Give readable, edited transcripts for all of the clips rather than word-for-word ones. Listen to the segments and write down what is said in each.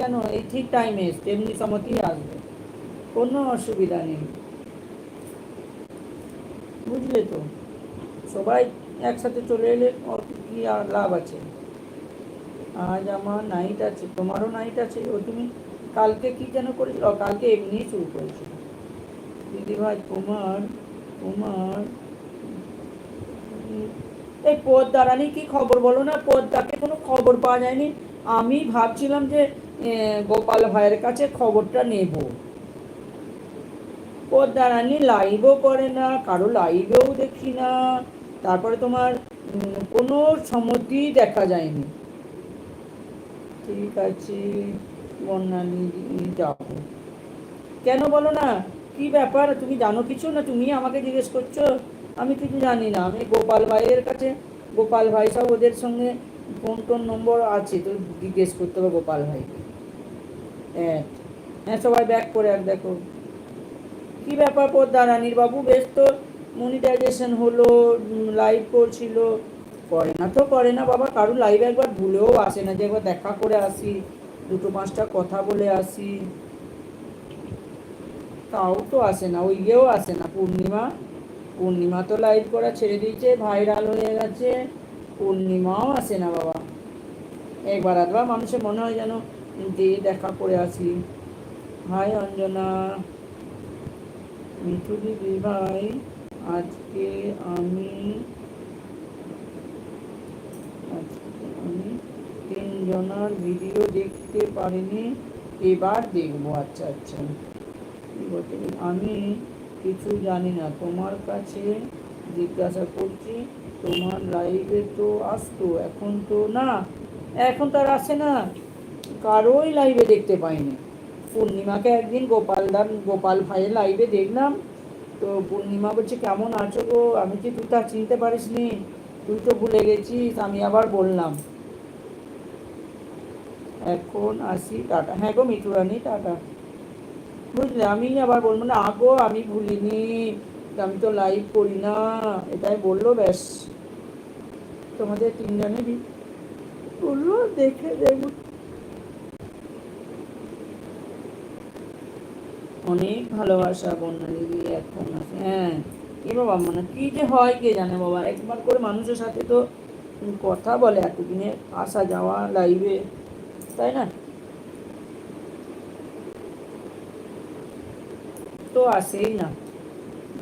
কেন, এই ঠিক টাইমে তেমনি সময়তেই আসবে, কোনো অসুবিধা নেই, বুঝলে তো? সবাই একসাথে চলে এলে কি আর লাভ আছে? আজ আমার নাইট আছে, তোমারও নাইট আছে। ও তুমি কালকে কি যেন করেছিল? কালকে এমনি শুরু করেছিল। দিদিভাই তোমার তোমার এই পদ্মারানী কি খবর বলো না? পদ্মাকে কোনো খবর পাওয়া যায়নি। আমি ভাবছিলাম যে গোপাল ভাইয়ের কাছে খবরটা নেব। পদ্মারানী লাইভও করে না, কারো লাইভেও দেখি না। তারপরে তোমার কোনো সম্মতি দেখা যায়নি। ঠিক আছে বর্ণালী যাবো, কেন বলো না? কি ব্যাপার, তুমি জানো কিছু? না তুমি আমাকে জিজ্ঞেস করছো? আমি কিছু জানি না। আমি গোপাল ভাইয়ের কাছে, গোপাল ভাই সব ওদের সঙ্গে ফোন টোন নম্বর আছে, তো জিজ্ঞেস করতে হবে গোপাল ভাইকে। হ্যাঁ হ্যাঁ, সবাই ব্যাক করে আর দেখো কি ব্যাপার। পদ্মারানীর বাবু বেশ তো মনিটাইজেশন হলো, লাইভ করছিল। করে না তো করে না বাবা, কারো লাইভ একবার ভুলেও আসে না যে একবার দেখা করে আসি, দুটো পাঁচটা কথা বলে আসি। তাও তো আসে না, ওই ইয়েও আসে না। পূর্ণিমা, পূর্ণিমা তো লাইভ করা ছেড়ে দিয়েছে, ভাইরাল হয়ে গেছে। পূর্ণিমাও আসে না বাবা। একবার আধবার মানুষের মনে হয় যেন যে দেখা করে আসি। হাই অঞ্জনা, মিঠু দিদি ভাই, আজকে আমি আমি তিনজনার ভিডিও দেখতে পারিনি, এবার দেখবো। আচ্ছা আচ্ছা, আমি কিছু জানি না, তোমার কাছে জিজ্ঞাসা করছি। তোমার লাইভে তো আসতো, এখন তো না, এখন তো আর আসে না, কারোই লাইভে দেখতে পাইনি। পূর্ণিমাকে একদিন গোপাল ভাইয়ের লাইভে দেখলাম, তো পূর্ণিমা বলছে কেমন আছো গো? আমি কি, তুই তা চিনতে পারিস নি, তুই তো ভুলে গেছিস। আমি আবার বললাম এখন আসি, টাটা। হ্যাঁ গো মিঠু রানী, টাটা। বুঝলে, আমি আবার বলবো না আগো আমি ভুলিনি, আমি তো লাইভ করি না, এটাই বললো, ব্যাস। তোমাদের তিনজনেরই বললো, দেখে দেখব। অনেক ভালোবাসা বন্যালী এখন আছে। হ্যাঁ এ বাবা, মানে কি যে হয় কে জানে বাবা। একবার করে মানুষের সাথে তো কথা বলে, এতদিনে আসা যাওয়া লাইভে, তাই না? তো আসেই না,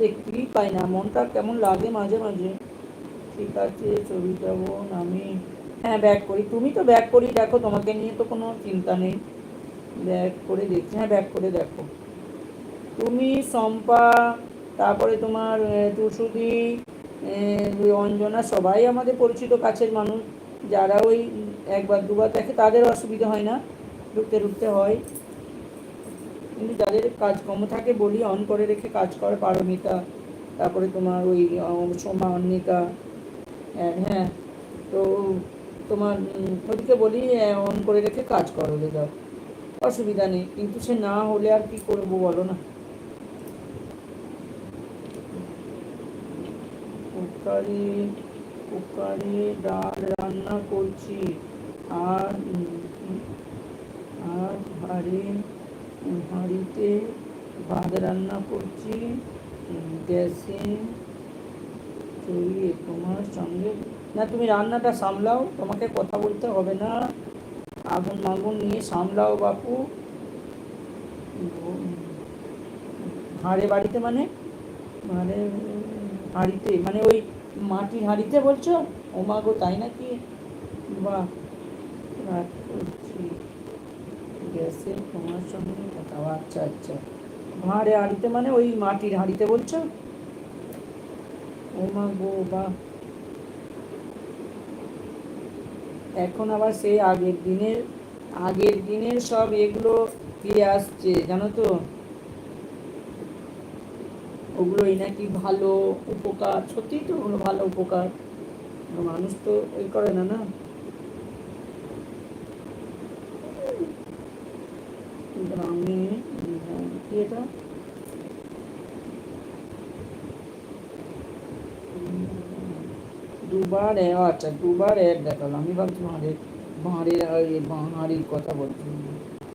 দেখতেই পাই না, মনটা কেমন লাগে মাঝে মাঝে। ঠিক আছে ছবিটা বোন, আমি হ্যাঁ ব্যাক করি, তুমি তো ব্যাক করি দেখো, তোমাকে নিয়ে তো কোনো চিন্তা নেই। ব্যাক করে দেখছি, হ্যাঁ ব্যাক করে দেখো। তুমি, শম্পা, তারপরে তোমার টুসুদি, ওই অঞ্জনা, সবাই আমাদের পরিচিত কাছের মানুষ। যারা ওই একবার দুবার দেখে তাদের অসুবিধা হয় না, ঢুকতে ঢুকতে হয়। কিন্তু যাদের কাজকর্ম থাকে বলি অন করে রেখে কাজ করে, পারমিতা, তারপরে তোমার ওই সোমা, অন্নিকা, হ্যাঁ, তো তোমার ওদিকে বলি অন করে রেখে কাজ করো, যাও, অসুবিধা নেই। কিন্তু সে না হলে আর কি করবো বলো না। কুকারে কুকারে ডাল রান্না করছি, আর আর হাঁড়িতে ভাত রান্না করছি, গ্যাসে চড়িয়ে তোমার সঙ্গে। না তুমি রান্নাটা সামলাও, তোমাকে কথা বলতে হবে না, আগুন মাগুন নিয়ে সামলাও বাপু। হাড়ে বাড়িতে মানে, মানে হাঁড়িতে মানে ওই মাটির হাঁড়িতে বলছো? ও মা গো, তাই নাকি? বা রাত করছি, গ্যাসে তোমার সঙ্গে কথা। আচ্ছা আচ্ছা, ভাঁড়ে হাঁড়িতে মানে ওই মাটির হাঁড়িতে বলছো? ও মা গো, বা এখন আবার সেই আগের দিনের সব এগুলো ফিরে আসছে জানো তো। ওগুলোই নাকি ভালো উপকার, সত্যিই তো ওগুলো ভালো উপকার, মানুষ তো ওই করে না, না। আমি কি এটা, দুবার আচ্ছা দুবার অ্যাড দেখালো, আমি ভাবছি ভাঁড়ের ভাঁড়ের কথা বলছি।